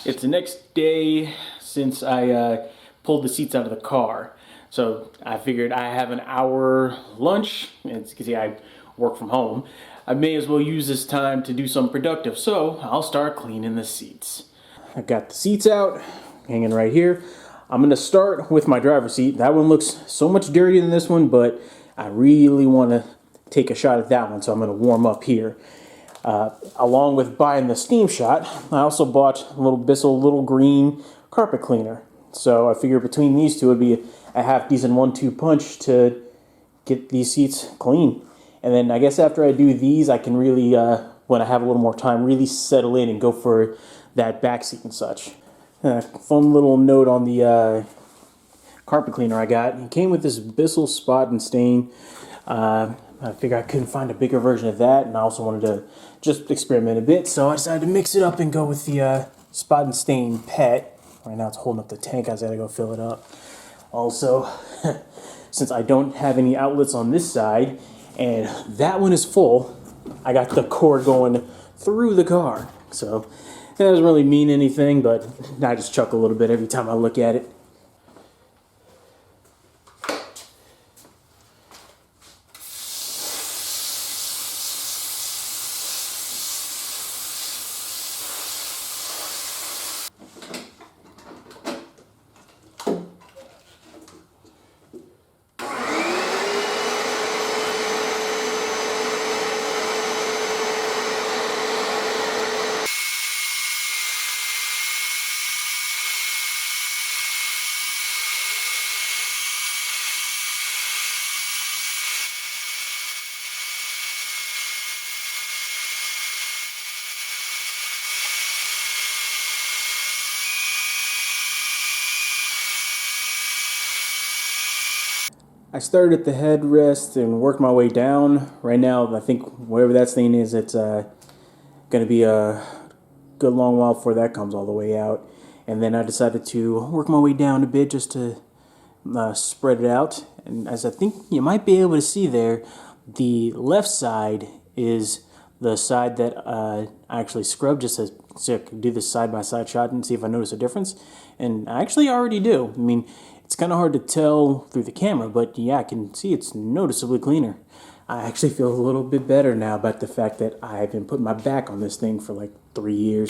It's the next day since I pulled the seats out of the car. So I figured I have an hour lunch, and as you can see, I work from home. I may as well use this time to do something productive, so I'll start cleaning the seats. I got the seats out, hanging right here. I'm gonna start with my driver's seat. That one looks so much dirtier than this one, but I really wanna take a shot at that one, so I'm gonna warm up here. Along with buying the Steam Shot, I also bought a little Bissell Little Green carpet cleaner. So I figured between these two, it'd be a half decent 1-2 punch to get these seats clean. And then I guess after I do these, I can really, when I have a little more time, really settle in and go for that back seat and such. Fun little note on the carpet cleaner I got. It came with this Bissell Spot and Stain. I figured I couldn't find a bigger version of that, and I also wanted to just experiment a bit, so I decided to mix it up and go with the Spot and Stain Pet. Right now it's holding up the tank, I just gotta go fill it up. Also, since I don't have any outlets on this side, and that one is full, I got the cord going through the car. So, it doesn't really mean anything, but I just chuckle a little bit every time I look at it. I started at the headrest and worked my way down. Right now, I think whatever that stain is, it's going to be a good long while before that comes all the way out. And then I decided to work my way down a bit just to spread it out. And as I think you might be able to see there, the left side is the side that I actually scrubbed just so I could do this side-by-side shot and see if I notice a difference. And I actually already do. I mean, it's kind of hard to tell through the camera, but yeah, I can see it's noticeably cleaner. I actually feel a little bit better now about the fact that I've been putting my back on this thing for like 3 years.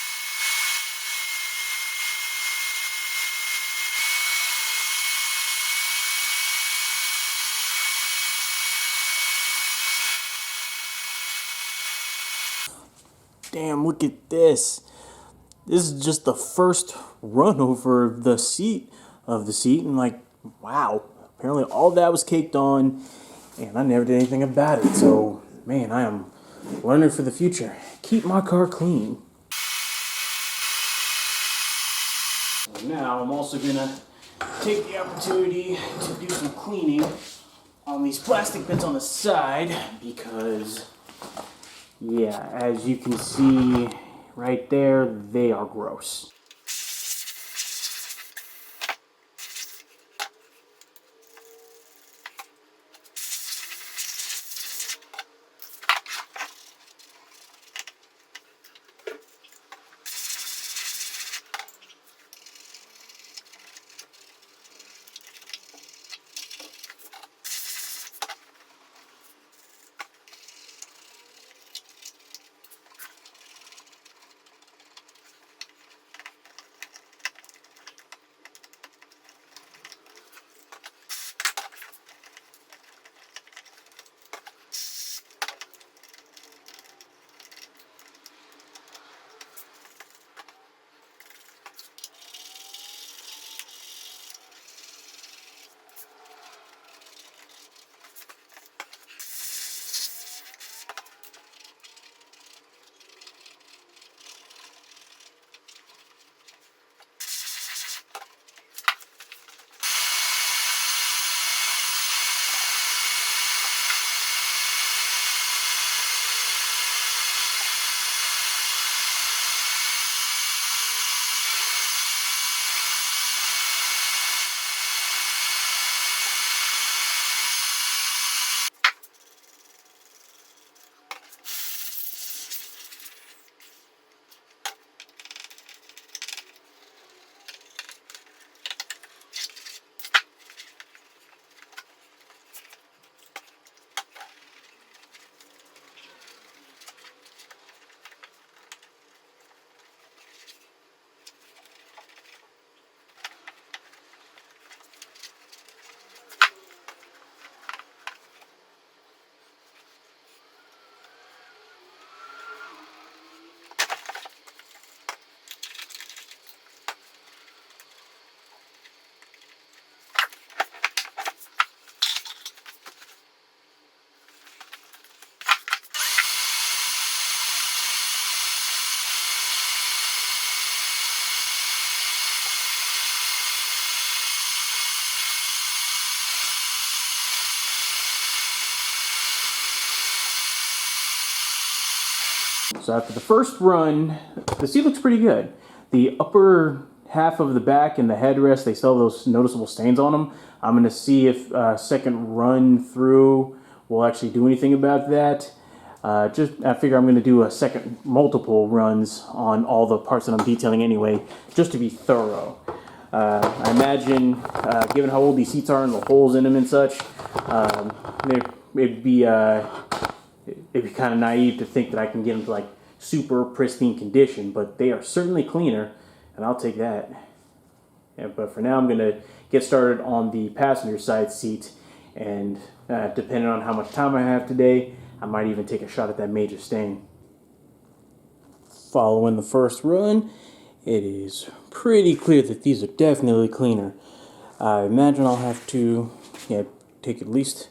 Damn, look at this. This is just the first run over the seat of the seat, and like, wow, apparently all that was caked on, and I never did anything about it. So, man, I am learning for the future. Keep my car clean. Now, I'm also gonna take the opportunity to do some cleaning on these plastic bits on the side because, yeah, as you can see right there, they are gross. So after the first run, the seat looks pretty good. The upper half of the back and the headrest, they still have those noticeable stains on them. I'm going to see if second run through will actually do anything about that. I figure I'm going to do a second multiple runs on all the parts that I'm detailing anyway, just to be thorough. I imagine, given how old these seats are and the holes in them and such, it'd be kind of naive to think that I can get them to like super pristine condition, but they are certainly cleaner, and I'll take that. Yeah, but for now, I'm going to get started on the passenger side seat, and depending on how much time I have today, I might even take a shot at that major stain. Following the first run, it is pretty clear that these are definitely cleaner. I imagine I'll have to take at least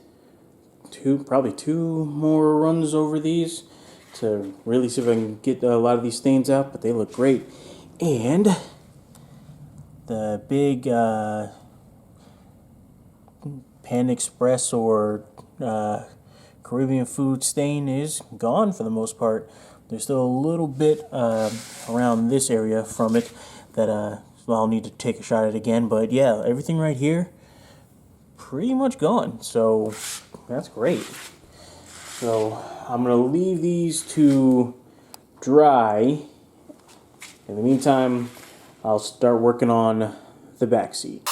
probably two more runs over these to really see if I can get a lot of these stains out, but they look great. And the big Pan Express or Caribbean food stain is gone for the most part. There's still a little bit around this area from it that I'll need to take a shot at again. But yeah, everything right here, pretty much gone. So that's great. So I'm going to leave these to dry. In the meantime, I'll start working on the back seat.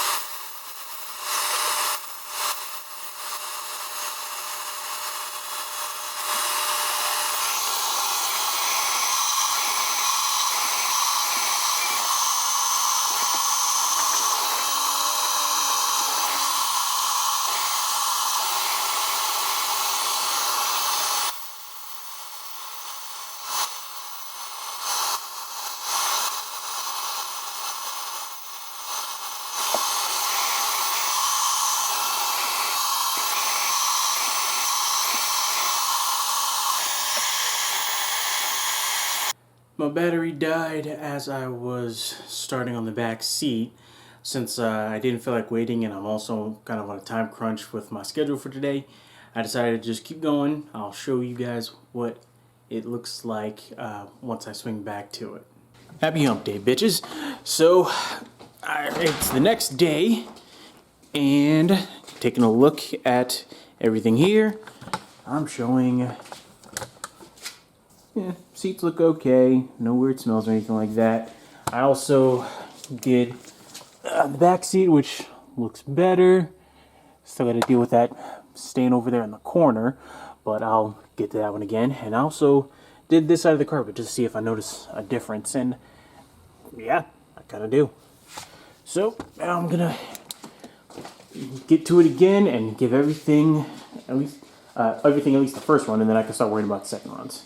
My battery died as I was starting on the back seat. Since I didn't feel like waiting and I'm also kind of on a time crunch with my schedule for today, I decided to just keep going. I'll show you guys what it looks like once I swing back to it. Happy hump day, bitches. So it's the next day and taking a look at everything here. I'm showing... yeah, seats look okay. No weird smells or anything like that. I also did the back seat, which looks better. Still got to deal with that stain over there in the corner, but I'll get to that one again. And I also did this side of the carpet just to see if I notice a difference. And yeah, I kind of do. So now I'm gonna get to it again and give everything at least the first one, and then I can start worrying about the second runs.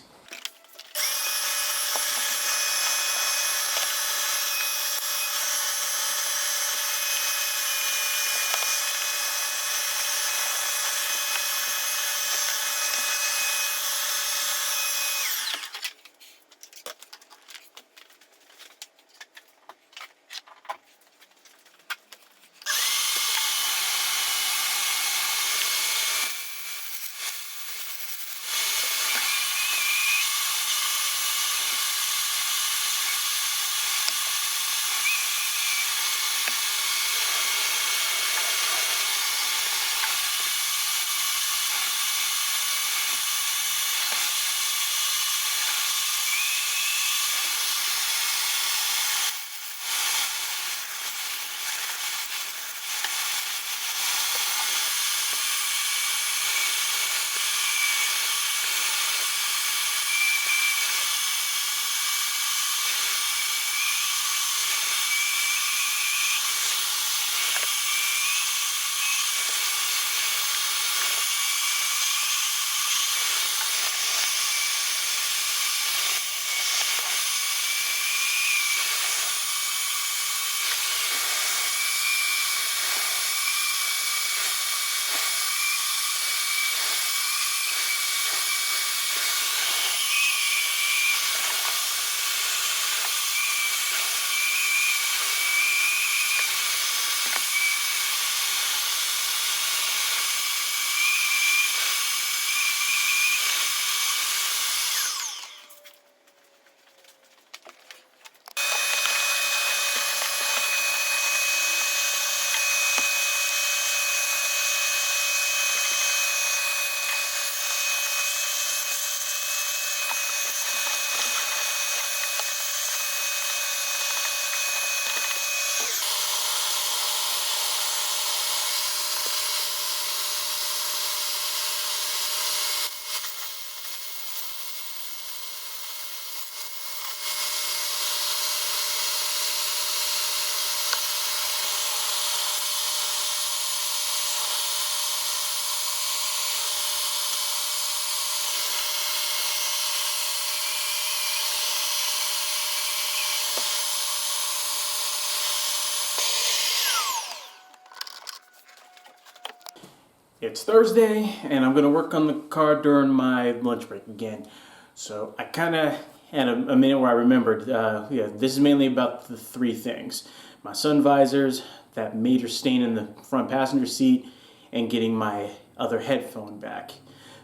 It's Thursday, and I'm gonna work on the car during my lunch break again. So I kind of had a minute where I remembered, yeah, this is mainly about the three things. My sun visors, that major stain in the front passenger seat, and getting my other headphone back.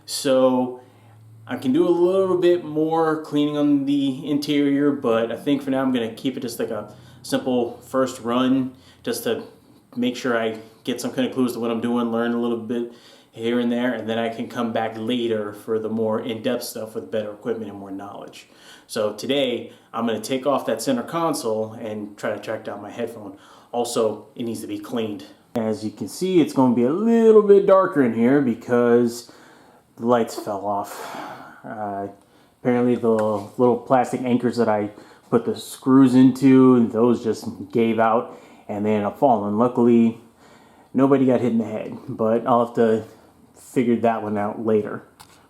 So I can do a little bit more cleaning on the interior, but I think for now I'm gonna keep it just like a simple first run, just to make sure I get some kind of clues to what I'm doing, learn a little bit here and there, and then I can come back later for the more in-depth stuff with better equipment and more knowledge. So today, I'm going to take off that center console and try to track down my headphone. Also, it needs to be cleaned. As you can see, it's going to be a little bit darker in here because the lights fell off. Apparently the little plastic anchors that I put the screws into, those just gave out and they ended up falling. Luckily, nobody got hit in the head, but I'll have to figure that one out later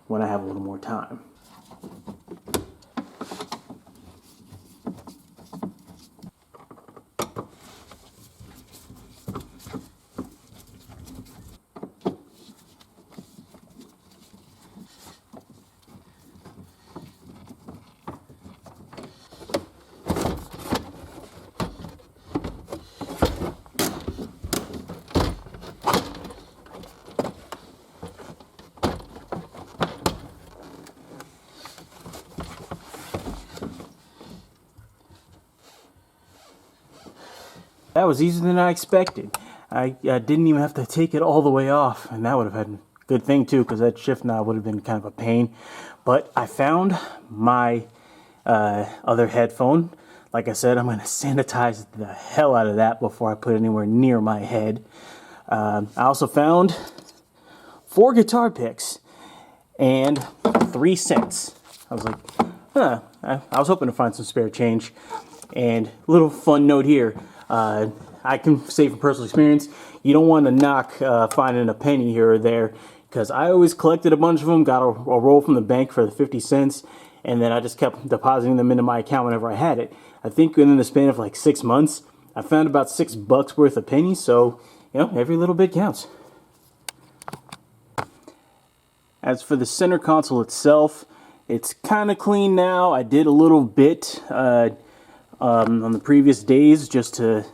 when I have a little more time. That was easier than I expected. I didn't even have to take it all the way off, and that would have had a good thing too, because that shift knob would have been kind of a pain. But I found my other headphone. Like I said, I'm going to sanitize the hell out of that before I put it anywhere near my head. I also found 4 guitar picks and 3 cents. I was like, huh, I was hoping to find some spare change. And a little fun note here. I can say from personal experience, you don't want to knock finding a penny here or there, because I always collected a bunch of them, got a roll from the bank for the 50 cents, and then I just kept depositing them into my account whenever I had it. I think within the span of like 6 months, I found about $6 worth of pennies, so, you know, every little bit counts. As for the center console itself, it's kind of clean now. I did a little bit on the previous days just to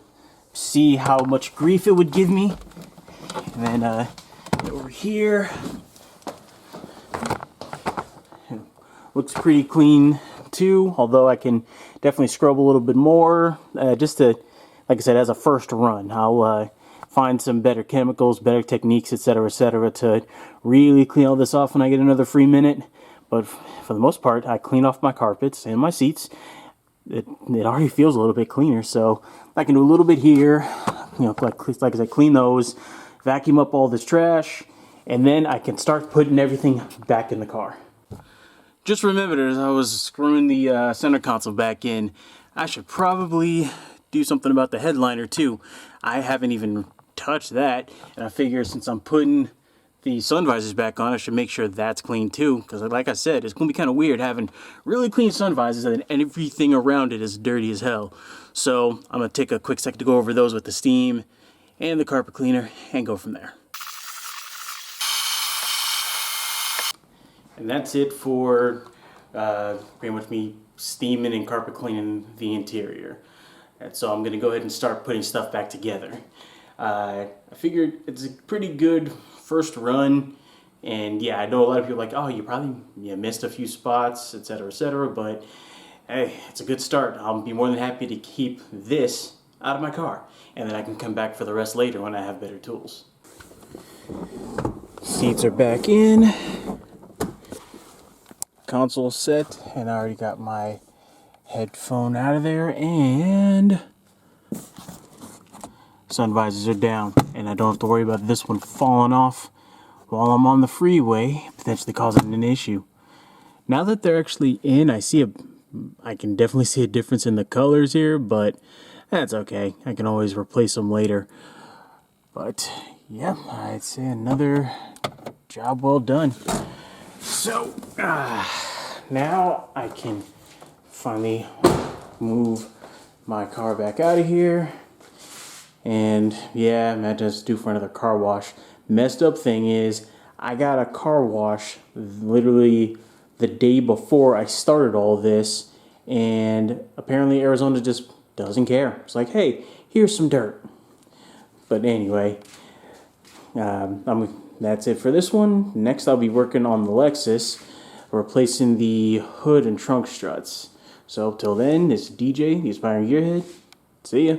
see how much grief it would give me. And then over here, looks pretty clean too, although I can definitely scrub a little bit more just to, like I said, as a first run. I'll find some better chemicals, better techniques, etc., to really clean all this off when I get another free minute. But for the most part, I clean off my carpets and my seats. It already feels a little bit cleaner, so I can do a little bit here, you know, like I said, clean those, vacuum up all this trash, and then I can start putting everything back in the car. Just remembered as I was screwing the center console back in, I should probably do something about the headliner too. I haven't even touched that, and I figure since I'm putting the sun visors back on, I should make sure that's clean too, because like I said, it's going to be kind of weird having really clean sun visors and then everything around it is dirty as hell. So I'm going to take a quick second to go over those with the steam and the carpet cleaner and go from there. And that's it for pretty much me steaming and carpet cleaning the interior. And so I'm going to go ahead and start putting stuff back together. I figured it's a pretty good first run, and yeah, I know a lot of people are like, oh, you probably missed a few spots, etc., but hey, it's a good start. I'll be more than happy to keep this out of my car, and then I can come back for the rest later when I have better tools. Seats are back in, console set, and I already got my headphone out of there, and sun visors are down, and I don't have to worry about this one falling off while I'm on the freeway, potentially causing an issue. Now that they're actually in, I can definitely see a difference in the colors here, but that's okay. I can always replace them later. But yeah, I'd say another job well done. So now I can finally move my car back out of here. And yeah, I might just due for another car wash. messed up thing is I got a car wash literally the day before I started all this, and apparently Arizona just doesn't care. It's like, hey, here's some dirt. But anyway, that's it for this one. Next, I'll be working on the Lexus, replacing the hood and trunk struts. So till then, this is DJ, the Aspiring Gearhead. See ya.